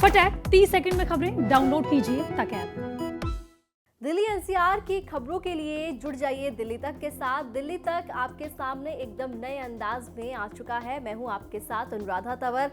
फटाक 30 सेकंड में खबरें डाउनलोड कीजिए तक ऐप। दिल्ली एनसीआर की खबरों के लिए जुड़ जाइए दिल्ली तक के साथ। दिल्ली तक आपके सामने एकदम नए अंदाज में आ चुका है। मैं हूं आपके साथ अनुराधा तंवर।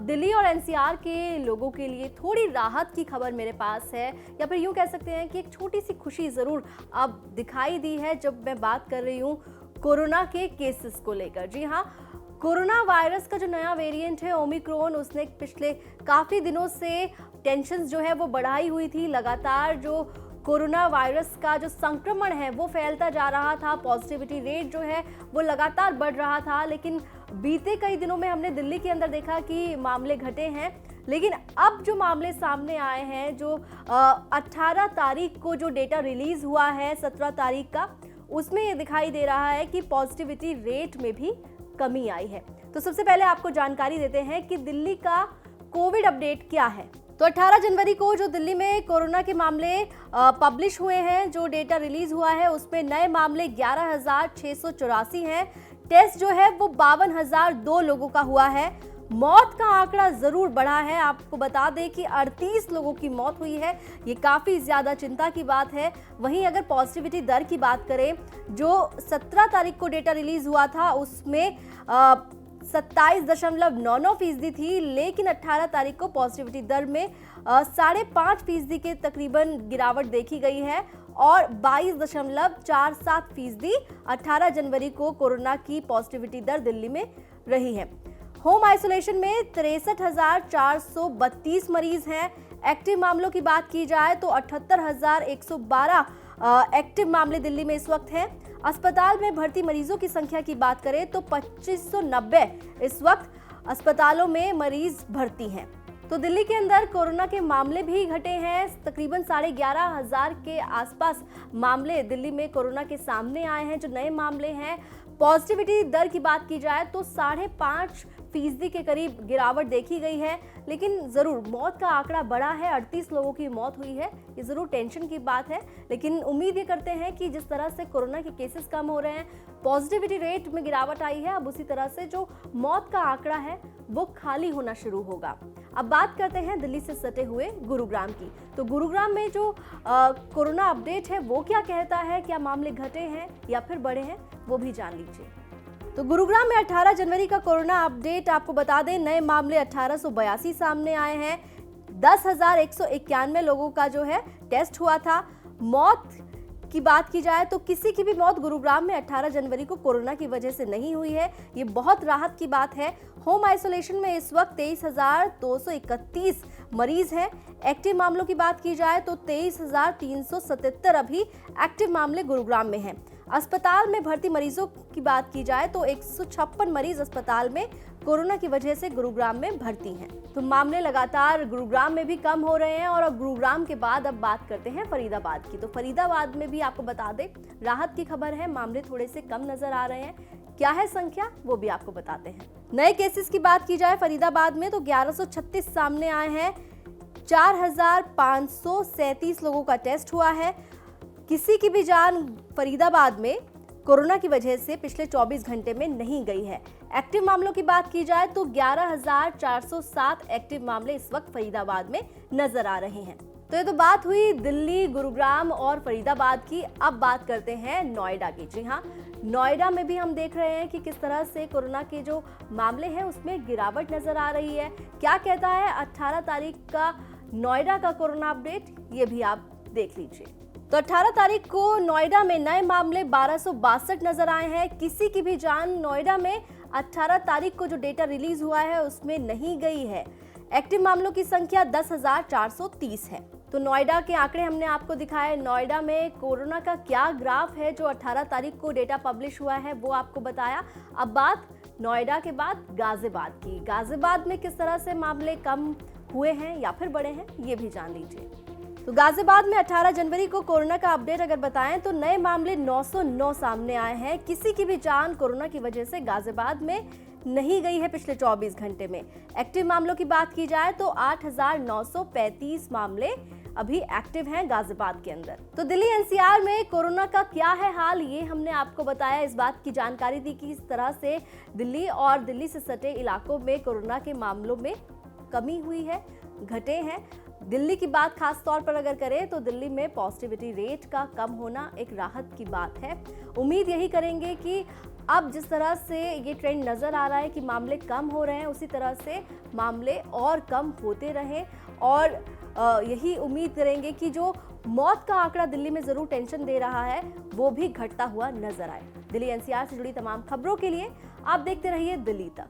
दिल्ली और एनसीआर के लोगों के लिए थोड़ी राहत की खबर मेरे पास है, या फिर यूं कह सकते हैं कि एक छोटी सी खुशी जरूर अब दिखाई दी है जब मैं बात कर रही हूं कोरोना के केसेस को लेकर। जी हाँ, कोरोना वायरस का जो नया वेरिएंट है ओमिक्रॉन, उसने पिछले काफ़ी दिनों से टेंशन जो है वो बढ़ाई हुई थी। लगातार जो कोरोना वायरस का जो संक्रमण है वो फैलता जा रहा था, पॉजिटिविटी रेट जो है वो लगातार बढ़ रहा था। लेकिन बीते कई दिनों में हमने दिल्ली के अंदर देखा कि मामले घटे हैं। लेकिन अब जो मामले सामने आए हैं, जो 18 तारीख को जो डेटा रिलीज हुआ है 17 तारीख का, उसमें ये दिखाई दे रहा है कि पॉजिटिविटी रेट में भी कमी आई है। तो सबसे पहले आपको जानकारी देते हैं कि दिल्ली का कोविड अपडेट क्या है। तो 18 जनवरी को जो दिल्ली में कोरोना के मामले पब्लिश हुए हैं, जो डेटा रिलीज हुआ है, उसमें नए मामले 11,684 हैं। टेस्ट जो है वो 52,002 लोगों का हुआ है। मौत का आंकड़ा जरूर बढ़ा है। आपको बता दें कि 38 लोगों की मौत हुई है। ये काफ़ी ज़्यादा चिंता की बात है। वहीं अगर पॉजिटिविटी दर की बात करें, जो 17 तारीख को डेटा रिलीज हुआ था उसमें 27.99% थी, लेकिन 18 तारीख को पॉजिटिविटी दर में 5.5% के तकरीबन गिरावट देखी गई है और 22.47% 18 जनवरी को कोरोना की पॉजिटिविटी दर दिल्ली में रही है। होम आइसोलेशन में 63,432 मरीज हैं। एक्टिव मामलों की बात की जाए तो 78,112 एक्टिव मामले दिल्ली में इस वक्त हैं। अस्पताल में भर्ती मरीजों की संख्या की बात करें तो 2590 इस वक्त अस्पतालों में मरीज भर्ती हैं। तो दिल्ली के अंदर कोरोना के मामले भी घटे हैं। तकरीबन 11,500 के आसपास मामले दिल्ली में कोरोना के सामने आए हैं, जो नए मामले हैं। पॉजिटिविटी दर की बात की जाए तो 5.5% के करीब गिरावट देखी गई है। लेकिन ज़रूर मौत का आंकड़ा बढ़ा है, 38 लोगों की मौत हुई है। ये ज़रूर टेंशन की बात है, लेकिन उम्मीद ये करते हैं कि जिस तरह से कोरोना के केसेस कम हो रहे हैं, पॉजिटिविटी रेट में गिरावट आई है, अब उसी तरह से जो मौत का आंकड़ा है वो खाली होना शुरू होगा। अब बात करते हैं दिल्ली से सटे हुए गुरुग्राम की। तो गुरुग्राम में जो कोरोना अपडेट है वो क्या कहता है, क्या मामले घटे हैं या फिर बढ़े हैं, वो भी जान लीजिए। तो गुरुग्राम में 18 जनवरी का कोरोना अपडेट आपको बता दें, नए मामले 1882 सामने आए हैं। 10,191 लोगों का जो है टेस्ट हुआ था। मौत की बात की जाए तो किसी की भी मौत गुरुग्राम में 18 जनवरी को कोरोना की वजह से नहीं हुई है। ये बहुत राहत की बात है। होम आइसोलेशन में इस वक्त 23,231 मरीज हैं। एक्टिव मामलों की बात की जाए तो 23,377 अभी एक्टिव मामले गुरुग्राम में हैं। अस्पताल में भर्ती मरीजों की बात की जाए तो 156 मरीज अस्पताल में कोरोना की वजह से गुरुग्राम में भर्ती हैं। तो मामले लगातार गुरुग्राम में भी कम हो रहे हैं। और अब गुरुग्राम के बाद अब बात करते हैं फरीदाबाद की। तो फरीदाबाद में भी आपको बता दें, राहत की खबर है, मामले थोड़े से कम नजर आ रहे हैं। क्या है संख्या, वो भी आपको बताते हैं। नए केसेस की बात की जाए फरीदाबाद में तो 1136 सामने आए हैं। 4,537 लोगों का टेस्ट हुआ है। किसी की भी जान फरीदाबाद में कोरोना की वजह से पिछले 24 घंटे में नहीं गई है। एक्टिव मामलों की बात की जाए तो 11,407 एक्टिव मामले इस वक्त फरीदाबाद में नजर आ रहे हैं। तो ये तो बात हुई दिल्ली, गुरुग्राम और फरीदाबाद की। अब बात करते हैं नोएडा की। जी हाँ, नोएडा में भी हम देख रहे हैं कि किस तरह से कोरोना के जो मामले हैं उसमें गिरावट नजर आ रही है। क्या कहता है 18 तारीख का नोएडा का कोरोना अपडेट, ये भी आप देख लीजिए। तो 18 तारीख को नोएडा में नए मामले 1262 नजर आए हैं। किसी की भी जान नोएडा में 18 तारीख को जो डेटा रिलीज हुआ है उसमें नहीं गई है। एक्टिव मामलों की संख्या 10,430 है। तो नोएडा के आंकड़े हमने आपको दिखाए। नोएडा में कोरोना का क्या ग्राफ है, जो 18 तारीख को डेटा पब्लिश हुआ है वो आपको बताया। अब बात नोएडा के बाद गाजियाबाद की। गाजियाबाद में किस तरह से मामले कम हुए हैं या फिर बढ़े हैं, ये भी जान लीजिए। तो गाजियाबाद में 18 जनवरी को कोरोना का अपडेट अगर बताएं तो नए मामले 909 सामने आए हैं। किसी की भी जान कोरोना की वजह से गाजियाबाद में नहीं गई है पिछले 24 घंटे में। एक्टिव मामलों की बात की जाए तो 8,935 मामले अभी एक्टिव हैं गाजियाबाद के अंदर। तो दिल्ली एनसीआर में कोरोना का क्या है हाल, ये हमने आपको बताया। इस बात की जानकारी दी कि इस तरह से दिल्ली और दिल्ली से सटे इलाकों में कोरोना के मामलों में कमी हुई है। घटे हैं। दिल्ली की बात खास तौर पर अगर करें तो दिल्ली में पॉजिटिविटी रेट का कम होना एक राहत की बात है। उम्मीद यही करेंगे कि अब जिस तरह से ये ट्रेंड नजर आ रहा है कि मामले कम हो रहे हैं, उसी तरह से मामले और कम होते रहें और यही उम्मीद करेंगे कि जो मौत का आंकड़ा दिल्ली में जरूर टेंशन दे रहा है वो भी घटता हुआ नजर आए। दिल्ली एनसीआर से जुड़ी तमाम खबरों के लिए आप देखते रहिए दिल्ली तक।